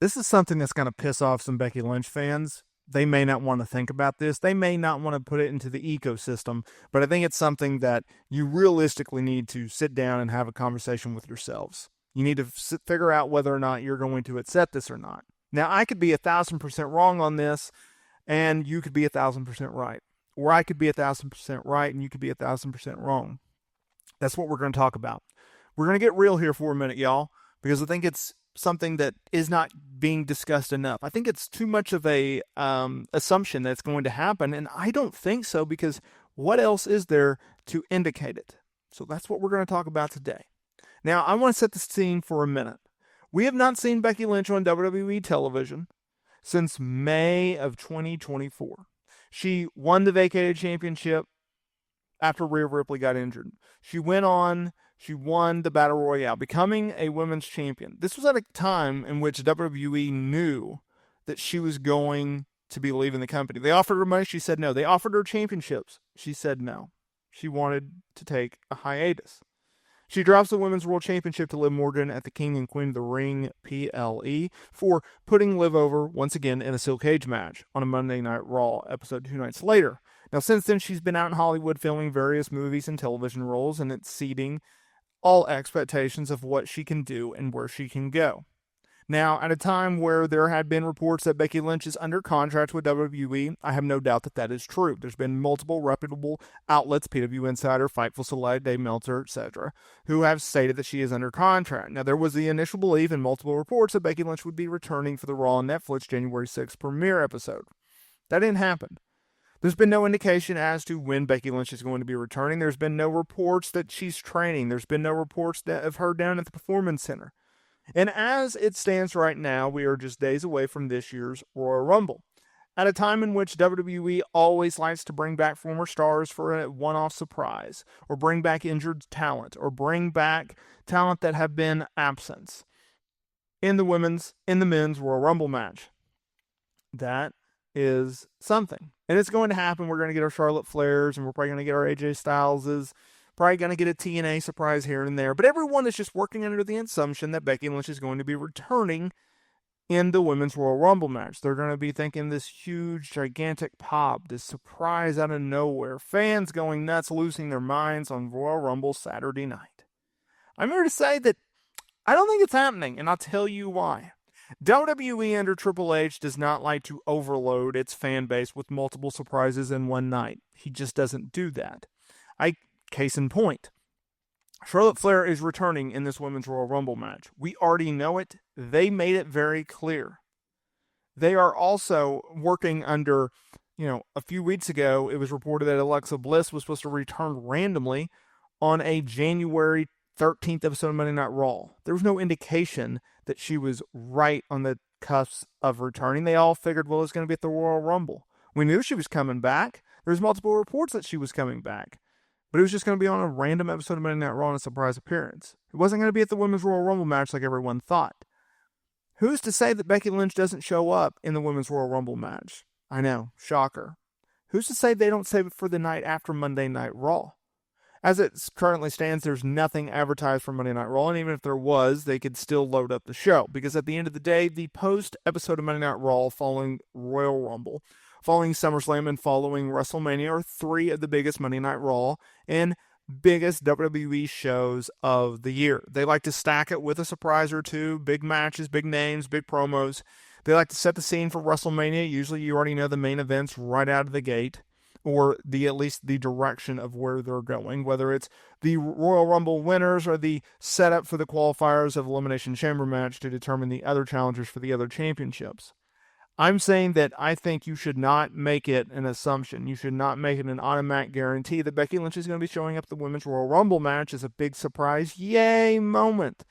This is something that's going to piss off some Becky Lynch fans. They may not want to think about this. They may not want to put it into the ecosystem, but I think it's something that you realistically need to sit down and have a conversation with yourselves. You need to figure out whether or not you're going to accept this or not. Now, I could be 1,000% wrong on this, and you could be 1,000% right. Or I could be 1,000% right, and you could be 1,000% wrong. That's what we're going to talk about. We're going to get real here for a minute, y'all, because I think it's something that is not being discussed enough. I think it's too much of a assumption that's going to happen, and I don't think so, because what else is there to indicate it? So that's what we're going to talk about today. Now, I want to set the scene for a minute. We have not seen Becky Lynch on WWE television since May of 2024. She won the vacated championship after Rhea Ripley got injured. She went on, she won the Battle Royale, becoming a women's champion. This was at a time in which WWE knew that she was going to be leaving the company. They offered her money, she said no. They offered her championships, she said no. She wanted to take a hiatus. She drops the Women's World Championship to Liv Morgan at the King and Queen of the Ring PLE for putting Liv over once again in a steel cage match on a Monday Night Raw episode 2 nights later. Now, since then, she's been out in Hollywood filming various movies and television roles, and exceeding all expectations of what she can do and where she can go. Now, at a time where there had been reports that Becky Lynch is under contract with WWE, I have no doubt that that is true. There's been multiple reputable outlets, PW Insider, Fightful Select, Dave Meltzer, etc., who have stated that she is under contract. Now, there was the initial belief in multiple reports that Becky Lynch would be returning for the Raw on Netflix January 6th premiere episode. That didn't happen. There's been no indication as to when Becky Lynch is going to be returning. There's been no reports that she's training. There's been no reports of her down at the Performance Center. And as it stands right now, we are just days away from this year's Royal Rumble, at a time in which WWE always likes to bring back former stars for a one-off surprise, or bring back injured talent, or bring back talent that have been absent in the men's Royal Rumble match. That is something. And it's going to happen. We're going to get our Charlotte Flairs, and we're probably going to get our AJ Styleses. Probably going to get a TNA surprise here and there. But everyone is just working under the assumption that Becky Lynch is going to be returning in the Women's Royal Rumble match. They're going to be thinking this huge, gigantic pop, this surprise out of nowhere. Fans going nuts, losing their minds on Royal Rumble Saturday night. I'm here to say that I don't think it's happening, and I'll tell you why. WWE under Triple H does not like to overload its fan base with multiple surprises in one night. He just doesn't do that. Case in point, Charlotte Flair is returning in this Women's Royal Rumble match. We already know it. They made it very clear. They are also working under, a few weeks ago, it was reported that Alexa Bliss was supposed to return randomly on a January 13th episode of Monday Night Raw. There was no indication that she was right on the cusp of returning. They all figured, well, it's going to be at the Royal Rumble. We knew she was coming back. There's multiple reports that she was coming back. But it was just going to be on a random episode of Monday Night Raw on a surprise appearance. It wasn't going to be at the Women's Royal Rumble match like everyone thought. Who's to say that Becky Lynch doesn't show up in the Women's Royal Rumble match? I know, shocker. Who's to say they don't save it for the night after Monday Night Raw? As it currently stands, there's nothing advertised for Monday Night Raw, and even if there was, they could still load up the show. Because at the end of the day, the post-episode of Monday Night Raw following Royal Rumble, following SummerSlam, and following WrestleMania are three of the biggest Monday Night Raw and biggest WWE shows of the year. They like to stack it with a surprise or two, big matches, big names, big promos. They like to set the scene for WrestleMania. Usually you already know the main events right out of the gate, or at least the direction of where they're going, whether it's the Royal Rumble winners or the setup for the qualifiers of Elimination Chamber match to determine the other challengers for the other championships. I'm saying that I think you should not make it an assumption. You should not make it an automatic guarantee that Becky Lynch is going to be showing up at the Women's Royal Rumble match as a big surprise, yay moment.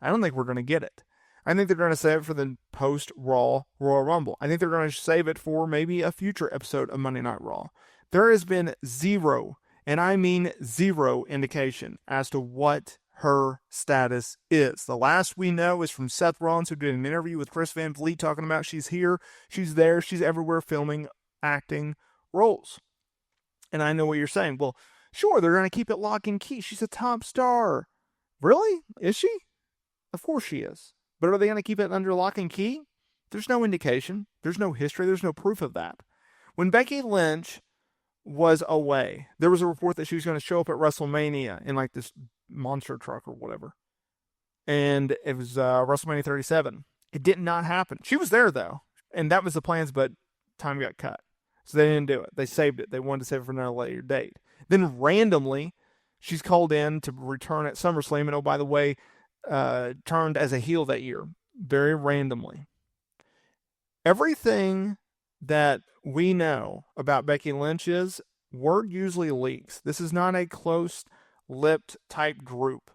I don't think we're going to get it. I think they're going to save it for the post-Raw Royal Rumble. I think they're going to save it for maybe a future episode of Monday Night Raw. There has been zero, and I mean zero, indication as to what her status is. The last we know is from Seth Rollins, who did an interview with Chris Van Vliet talking about she's here, she's there, she's everywhere filming, acting roles. And I know what you're saying. Well, sure, they're going to keep it lock and key. She's a top star. Really? Is she? Of course she is. But are they going to keep it under lock and key? There's no indication. There's no history. There's no proof of that. When Becky Lynch was away, there was a report that she was going to show up at WrestleMania in like this monster truck or whatever. And it was WrestleMania 37. It did not happen. She was there, though. And that was the plans, but time got cut. So they didn't do it. They saved it. They wanted to save it for another later date. Then randomly, she's called in to return at SummerSlam. And oh, by the way, turned as a heel that year. Very randomly. Everything that we know about Becky Lynch is word usually leaks. This is not a close-lipped type group.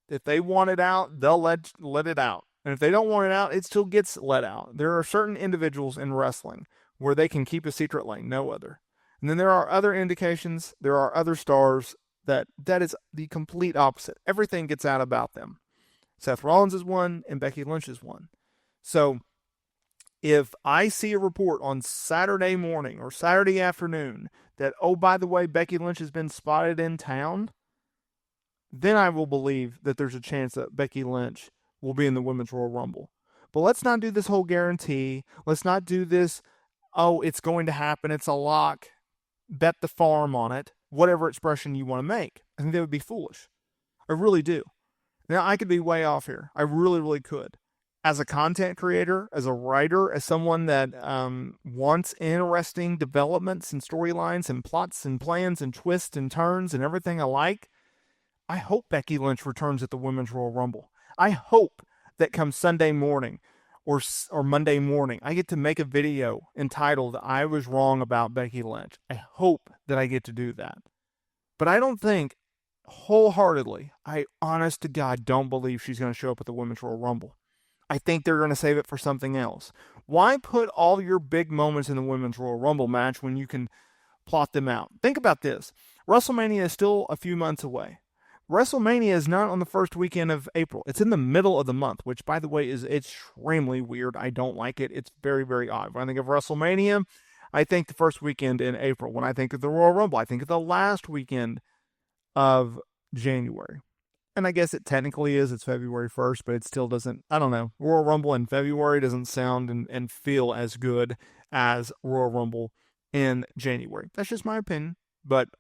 If they want it out, they'll let it out. And if they don't want it out, it still gets let out. There are certain individuals in wrestling where they can keep a secret like no other. And then there are other indications, there are other stars that is the complete opposite. Everything gets out about them. Seth Rollins is one, and Becky Lynch is one. So if I see a report on Saturday morning or Saturday afternoon that, oh, by the way, Becky Lynch has been spotted in town, then I will believe that there's a chance that Becky Lynch will be in the Women's Royal Rumble. But let's not do this whole guarantee. Let's not do this, oh, it's going to happen, it's a lock, bet the farm on it, whatever expression you want to make. I think that would be foolish. I really do. Now, I could be way off here. I really, really could. As a content creator, as a writer, as someone that wants interesting developments and storylines and plots and plans and twists and turns and everything I like, I hope Becky Lynch returns at the Women's Royal Rumble. I hope that come Sunday morning or Monday morning, I get to make a video entitled, I Was Wrong About Becky Lynch. I hope that I get to do that. But I don't think, wholeheartedly, I honest to God don't believe she's going to show up at the Women's Royal Rumble. I think they're going to save it for something else. Why put all your big moments in the Women's Royal Rumble match when you can plot them out? Think about this. WrestleMania is still a few months away. WrestleMania is not on the first weekend of April. It's in the middle of the month, which, by the way, is extremely weird. I don't like it. It's very, very odd. When I think of WrestleMania, I think the first weekend in April. When I think of the Royal Rumble, I think of the last weekend of January. And I guess it technically is. It's February 1st, but it still doesn't, I don't know. Royal Rumble in February doesn't sound and feel as good as Royal Rumble in January. That's just my opinion. But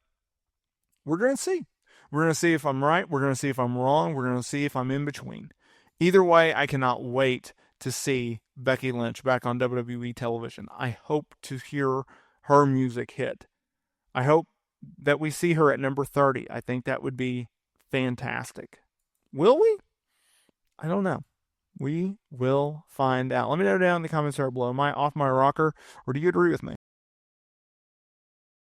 we're going to see. We're going to see if I'm right. We're going to see if I'm wrong. We're going to see if I'm in between. Either way, I cannot wait to see Becky Lynch back on WWE television. I hope to hear her music hit. I hope that we see her at number 30. I think that would be fantastic. Will we? I don't know. We will find out. Let me know down in the comments below. Am I off my rocker, or do you agree with me?